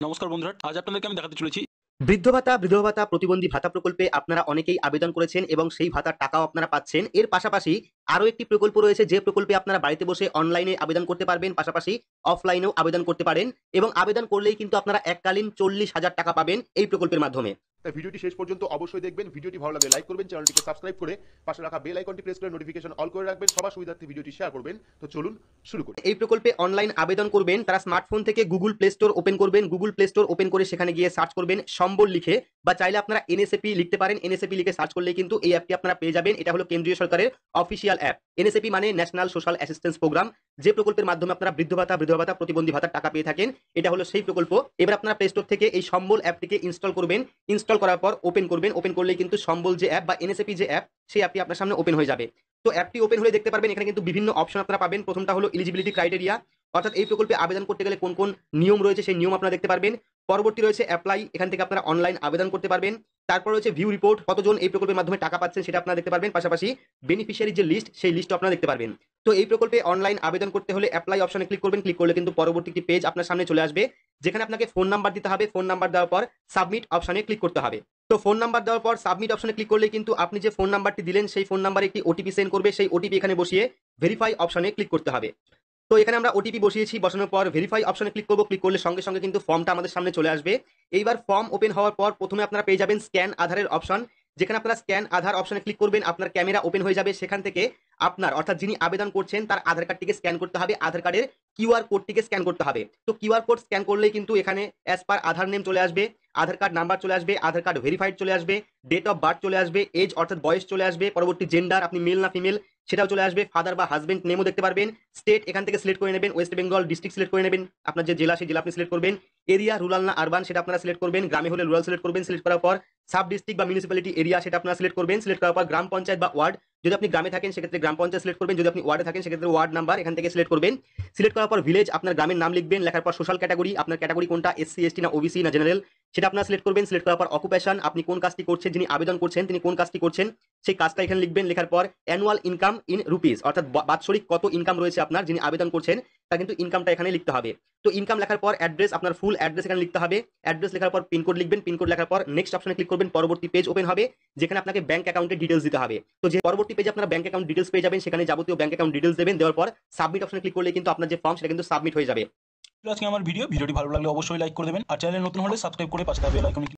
নমস্কার বন্ধুরা, আজ আপনাদেরকে আমি দেখাতে চলেছি বৃদ্ধ ভাতা, বিধবা ভাতা, প্রতিবন্ধী ভাতা প্রকল্পে আপনারা অনেকেই আবেদন করেছেন এবং সেই ভাতার টাকাও আপনারা পাচ্ছেন। এর পাশাপাশি আরো একটি প্রকল্প রয়েছে, যে প্রকল্পে আপনারা বাড়িতে বসে অনলাইনে আবেদন করতে পারবেন, পাশাপাশি অফলাইনেও আবেদন করতে পারেন এবং আবেদন করলেই কিন্তু আপনারা এককালীন 40,000 টাকা পাবেন এই প্রকল্পের মাধ্যমে। তাই ভিডিওটি শেষ পর্যন্ত অবশ্যই দেখবেন। ভিডিওটি ভালো লাগলে লাইক করবেন, চ্যানেলটিকে সাবস্ক্রাইব করে পাশে রাখা বেল আইকনটি প্রেস করে নোটিফিকেশন অল করে রাখবেন। সবার সুবিধার্থে ভিডিওটি শেয়ার করবেন। তো চলুন শুরু করি। এই প্রকল্পে অনলাইন আবেদন করবেন, তারা স্মার্টফোন থেকে গুগল প্লে স্টোর ওপেন করবেন। গুগল প্লে স্টোর ওপেন করে সেখানে গিয়ে সার্চ করবেন সম্বল লিখে, বা চাইলে আপনারা এনএসএপি লিখতে পারেন। এনএসএপি লিখে সার্চ করলে কিন্তু এই অ্যাপটি আপনারা পেয়ে যাবেন। এটা হলো কেন্দ্রীয় সরকারের অফিসিয়াল অ্যাপ। এনএসএপি মানে ন্যাশনাল সোশ্যাল অ্যাসিস্ট্যান্স প্রোগ্রাম, যে প্রকল্পের মাধ্যমে আপনারা বৃদ্ধ ভাতা, বিধবা ভাতা, প্রতিবন্ধী ভাতার টাকা পেয়ে থাকেন। এটা হলো সেই প্রকল্প। এবার আপনারা প্লে স্টোর থেকে এই সম্বল অ্যাপটিকে ইনস্টল করবেন। ইনস্টল করার পর ওপেন করবেন। ওপেন করলেই কিন্তু সম্বল যে অ্যাপ বা এনএসএপি যে অ্যাপ, সেই অ্যাপটি আপনার সামনে ওপেন হয়ে যাবে। তো অ্যাপটি ওপেন হলে দেখতে পারবেন এখানে কিন্তু বিভিন্ন অপশন আপনারা পাবেন। প্রথমটা হলো এলিজিবিলিটি ক্রাইটেরিয়া, অর্থাৎ এই প্রকল্পে আবেদন করতে গেলে কোন কোন নিয়ম রয়েছে সেই নিয়ম আপনারা দেখতে পারবেন। পরবর্তী রয়েছে অ্যাপ্লাই, এখান থেকে আপনারা অনলাইন আবেদন করতে পারবেন। তারপর রয়েছে ভিউ রিপোর্ট, কতজন এই প্রকল্পের মাধ্যমে টাকা পাচ্ছেন সেটা আপনারা দেখতে পারবেন। পাশাপাশি বেনিফিশিয়ারি যে লিস্ট, সেই লিস্ট আপনারা দেখতে পারবেন। তো এই প্রকল্পে অনলাইন আবেদন করতে হলে অ্যাপ্লাই অপশনে ক্লিক করবেন। ক্লিক করলে কিন্তু পরবর্তী একটি পেজ আপনার সামনে চলে আসবে, যেখানে আপনাকে ফোন নাম্বার দিতে হবে। ফোন নাম্বার দেওয়ার পর সাবমিট অপশনে ক্লিক করতে হবে। তো ফোন নাম্বার দেওয়ার পর সাবমিট অপশনে ক্লিক করলে কিন্তু আপনি যে ফোন নাম্বারটি দিলেন সেই ফোন নাম্বারে একটি ওটিপি সেন্ড করবে। সেই ওটিপি এখানে বসিয়ে ভেরিফাই অপশনে ক্লিক করতে হবে। তো এখানে আমরা ওটিপি বসিয়েছি, বসানোর পর ভেরিফাই অপশনে ক্লিক করব। ক্লিক করলে সঙ্গে সঙ্গে কিন্তু ফর্মটা আমাদের সামনে চলে আসবে। এইবার ফর্ম ওপেন হওয়ার পর প্রথমে আপনারা পেয়ে যাবেন স্ক্যান আধারের অপশন, যেখানে আপনারা স্ক্যান আধার অপশনে ক্লিক করবেন। আপনার ক্যামেরা ওপেন হয়ে যাবে। সেখান থেকে আপনার, অর্থাৎ যিনি আবেদন করছেন, তার আধার কার্ডটিকে স্ক্যান করতে হবে। আধার কার্ডের কিউআর কোডটিকে স্ক্যান করতে হবে। তো কিউআর কোড স্ক্যান করলেই কিন্তু এখানে অ্যাজ পার আধার নেম চলে আসবে, আধার কার্ড নাম্বার চলে আসবে, আধার কার্ড ভেরিফাইড চলে আসবে, ডেট অফ বার্থ চলে আসবে, এজ অর্থাৎ বয়স চলে আসবে, পরবর্তী জেন্ডার আপনি মেল না ফিমেল সেটাও চলে আসবে, ফাদার বা হাজবেন্ড নেমও দেখতে পারবেন। স্টেট এখান থেকে সিলেক্ট করে নেবেন, ওয়েস্ট বেঙ্গল। ডিস্ট্রিক্ট সিলেক্ট করে নেবেন, আপনার যে জেলা সেই জেলা আপনি সিলেক্ট করবেন। এরিয়া রুরাল না আরবান সেটা আপনারা সিলেক্ট করবেন। গ্রামে হলে রুরাল সিলেক্ট করবেন। সিলেক্ট করার পর সাব ডিস্ট্রিক্ট বা মিউনিসিপ্যালিটি এরিয়া সেটা আপনারা সিলেক্ট করবেন। সিলেক্ট করার পর গ্রাম পঞ্চায়েত বা ওয়ার্ড, যদি আপনি গ্রামে থাকেন সেক্ষেত্রে গ্রাম পঞ্চায়েত সিলেক্ট করবেন, যদি আপনি ওয়ার্ডে থাকেন সেক্ষেত্রে ওয়ার্ড নাম্বার এখান থেকে সিলেক্ট করবেন। সিলেক্ট করার পর ভিলেজ, আপনার গ্রামের নাম লিখবেন। লেখার পর সোশ্যাল ক্যাটাগরি, আপনার ক্যাটাগরি কোনটা, এসসি এসটি না ওবিসি না জেনারেল, সেটা আপনারা সিলেক্ট করবেন। সিলেক্ট করার পর অকুপেশন, আপনি কোন কাজটি করছেন, যিনি আবেদন করছেন তিনি কোন কাজটি করছেন সেই কাজটা এখানে লিখবেন। লেখার পর অ্যানুয়াল ইনকাম ইন রুপিস, অর্থাৎ বাৎসরিক কত ইনকাম রয়েছে আপনার, যিনি আবেদন করছেন তা কিন্তু ইনকামটা এখানে লিখতে হবে। তো ইনকাম লেখার পর অ্যাড্রেস, আপনার ফুল অ্যাড্রেস এখানে লিখতে হবে। অ্যাড্রেস লেখার পর পিনকোড লিখবেন। পিনকোড লেখার পর নেক্সট অপশনে ক্লিক করবেন। পরবর্তী পেজ ওপেন হবে, যেখানে আপনাকে ব্যাংক অ্যাকাউন্টের ডিটেলস দিতে হবে। তো যে পরবর্তী পেজে আপনার ব্যাংক অ্যাকাউন্ট ডিটেলস পেয়ে যাবেন, সেখানে যাবতীয় ব্যাংক অ্যাকাউন্ট ডিটেলস দেবেন। দেওয়ার পর সাবমিট অপশনে ক্লিক করলে কিন্তু আপনার যে ফর্ম সেটা কিন্তু সাবমিট হয়ে যাবে। আজকে আমার ভিডিওটি ভালো লাগলে অবশ্যই লাইক করে দেবেন, আর চ্যানেলে নতুন হলে সাবস্ক্রাইব করে পাশে থাকা বেল আইকনে